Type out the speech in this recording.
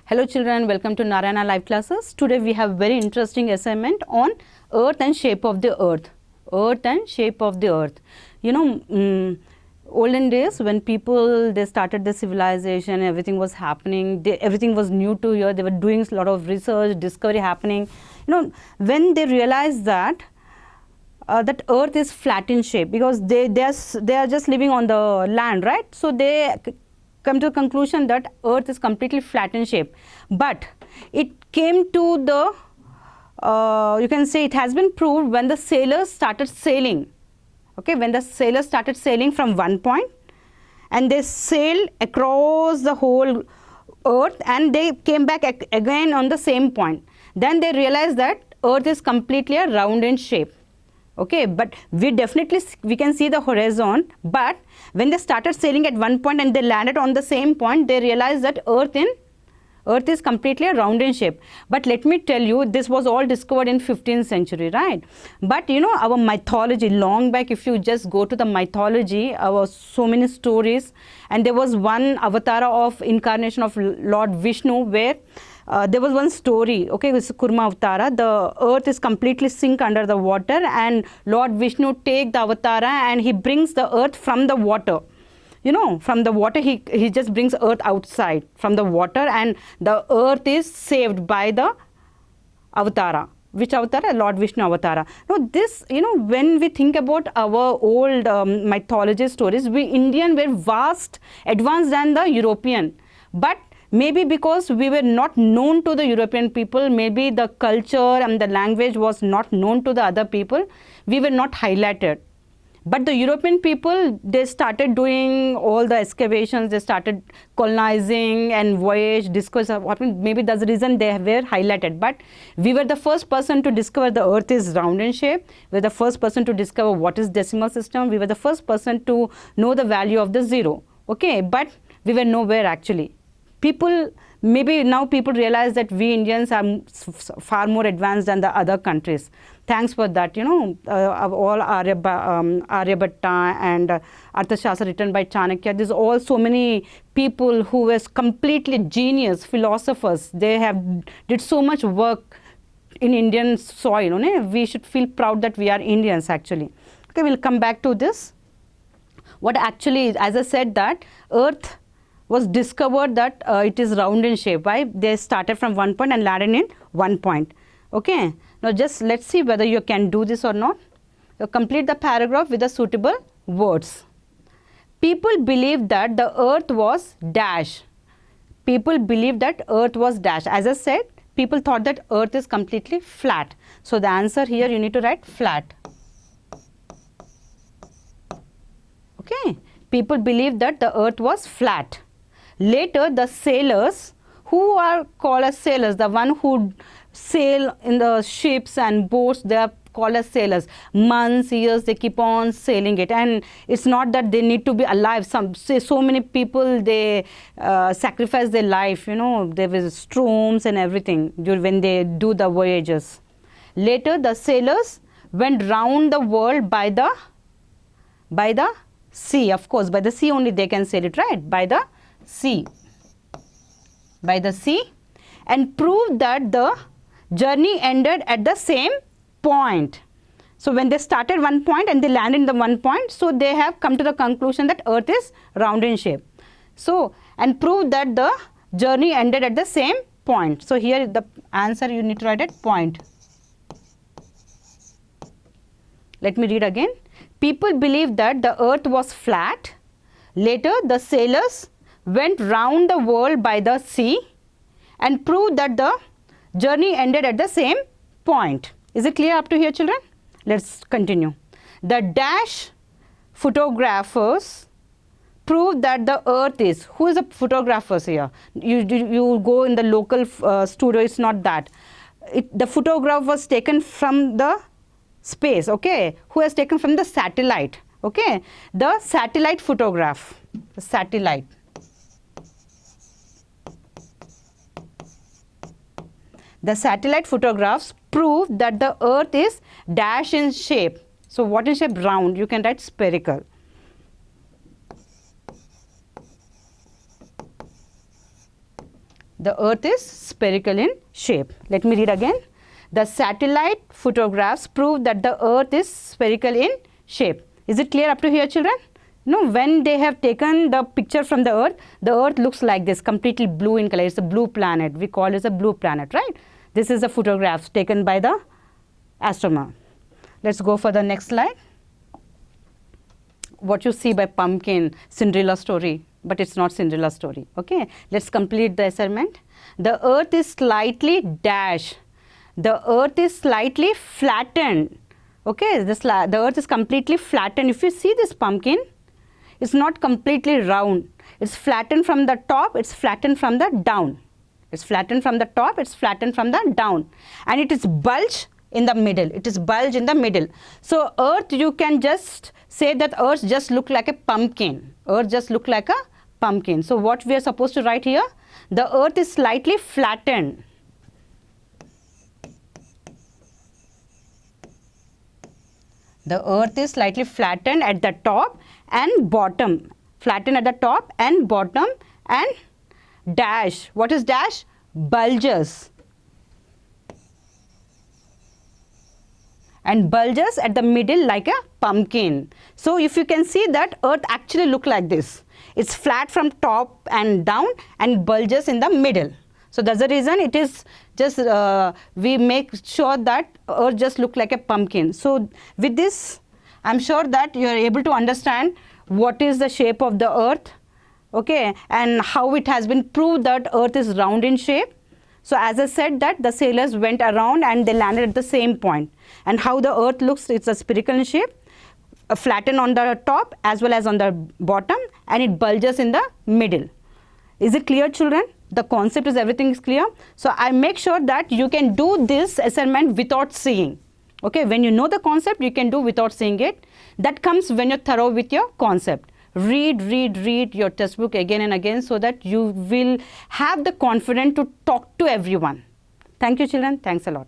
Hello children, welcome to Narayana Live Classes. Today we have very interesting assignment on Earth and shape of the Earth. Earth and shape of the Earth. You know, olden days when people they started the civilization, everything was happening. Everything was new to here. They were doing a lot of research, discovery happening. You know, when they realized that that Earth is flat in shape because they are just living on the land, right? So they come to the conclusion that Earth is completely flat in shape. But it came to the you can say it has been proved when the sailors started sailing. Okay, when the sailors started sailing from one point and they sailed across the whole Earth and they came back again on the same point. Then they realized that Earth is completely a round in shape. Okay, but we can see the horizon, but when they started sailing at one point and they landed on the same point, they realized that Earth is completely a round in shape. But let me tell you, this was all discovered in 15th century, right? But you know, our mythology, long back, if you just go to the mythology, our so many stories, and there was one avatar of incarnation of Lord Vishnu where there was one story, okay, it's Kurma Avatara. The earth is completely sink under the water and Lord Vishnu take the Avatara and he brings the earth from the water. You know, from the water, he just brings earth outside from the water and the earth is saved by the Avatara. Which Avatara? Lord Vishnu Avatara. Now this, you know, when we think about our old mythology stories, we Indian were vast, advanced than the European. But maybe because we were not known to the European people, maybe the culture and the language was not known to the other people, we were not highlighted. But the European people, they started doing all the excavations, they started colonizing and voyage, discourse, maybe that's the reason they were highlighted. But we were the first person to discover the earth is round in shape, we were the first person to discover what is decimal system, we were the first person to know the value of the zero. Okay, but we were nowhere actually. People, maybe now people realize that we Indians are far more advanced than the other countries. Thanks for that, you know, all Aryabhatta and Arthashastra written by Chanakya. There's all so many people who were completely genius, philosophers. They have did so much work in Indian soil. We should feel proud that we are Indians actually. Okay, we'll come back to this. What actually, as I said that Earth was discovered that it is round in shape. Why? They started from one point and landed in one point. Okay. Now just let's see whether you can do this or not. You complete the paragraph with the suitable words. People believed that the earth was dash. People believed that earth was dash. As I said, people thought that earth is completely flat. So the answer here you need to write flat. Okay. People believed that the earth was flat. Later, the sailors, who are called as sailors, the one who sail in the ships and boats, they are called as sailors. Months, years, they keep on sailing it. And it's not that they need to be alive. So many people, they sacrifice their life, you know, there was storms and everything when they do the voyages. Later, the sailors went round the world by the sea. Of course, by the sea only they can sail it, right? By the sea, and proved that the journey ended at the same point. So when they started one point and they landed in the one point, so they have come to the conclusion that earth is round in shape. So, and proved that the journey ended at the same point. So here the answer you need to write at point. Let me read again. People believed that the earth was flat. Later the sailors went round the world by the sea and proved that the journey ended at the same point. Is it clear up to here, children? Let's continue. The dash photographers proved that the earth is, who is the photographers here? You go in the local studio, it's not that. The photograph was taken from the space, okay? Who has taken from the satellite, okay? The satellite photograph, the satellite. The satellite photographs prove that the earth is dash in shape. So what is shape? Round. You can write spherical. The earth is spherical in shape. Let me read again. The satellite photographs prove that the earth is spherical in shape. Is it clear up to here, children? No, when they have taken the picture from the earth looks like this, completely blue in color. It's a blue planet. We call it a blue planet, right? This is the photographs taken by the astronomer. Let's go for the next slide. What you see by pumpkin, Cinderella story, but it's not Cinderella story. Okay, let's complete the assignment. The earth is slightly dash. The earth is slightly flattened. Okay, the earth is completely flattened. If you see this pumpkin, it's not completely round. It's flattened from the top, it's flattened from the down. It's flattened from the top, it's flattened from the down. And it is bulge in the middle. It is bulge in the middle. So earth, you can just say that earth just look like a pumpkin. Earth just look like a pumpkin. So what we are supposed to write here? The earth is slightly flattened. The earth is slightly flattened at the top and bottom. Flattened at the top and bottom, and dash. What is dash? Bulges. And bulges at the middle like a pumpkin. So if you can see that earth actually look like this. It's flat from top and down and bulges in the middle. So that's the reason it is just, we make sure that earth just look like a pumpkin. So with this, I'm sure that you are able to understand what is the shape of the earth, okay, and how it has been proved that earth is round in shape. So as I said that the sailors went around and they landed at the same point. And how the earth looks, it's a spherical in shape, flattened on the top as well as on the bottom, and it bulges in the middle. Is it clear, children? The concept is, everything is clear. So I make sure that you can do this assignment without seeing. Okay, when you know the concept, you can do without seeing it. That comes when you're thorough with your concept. Read your textbook again and again so that you will have the confidence to talk to everyone. Thank you, children. Thanks a lot.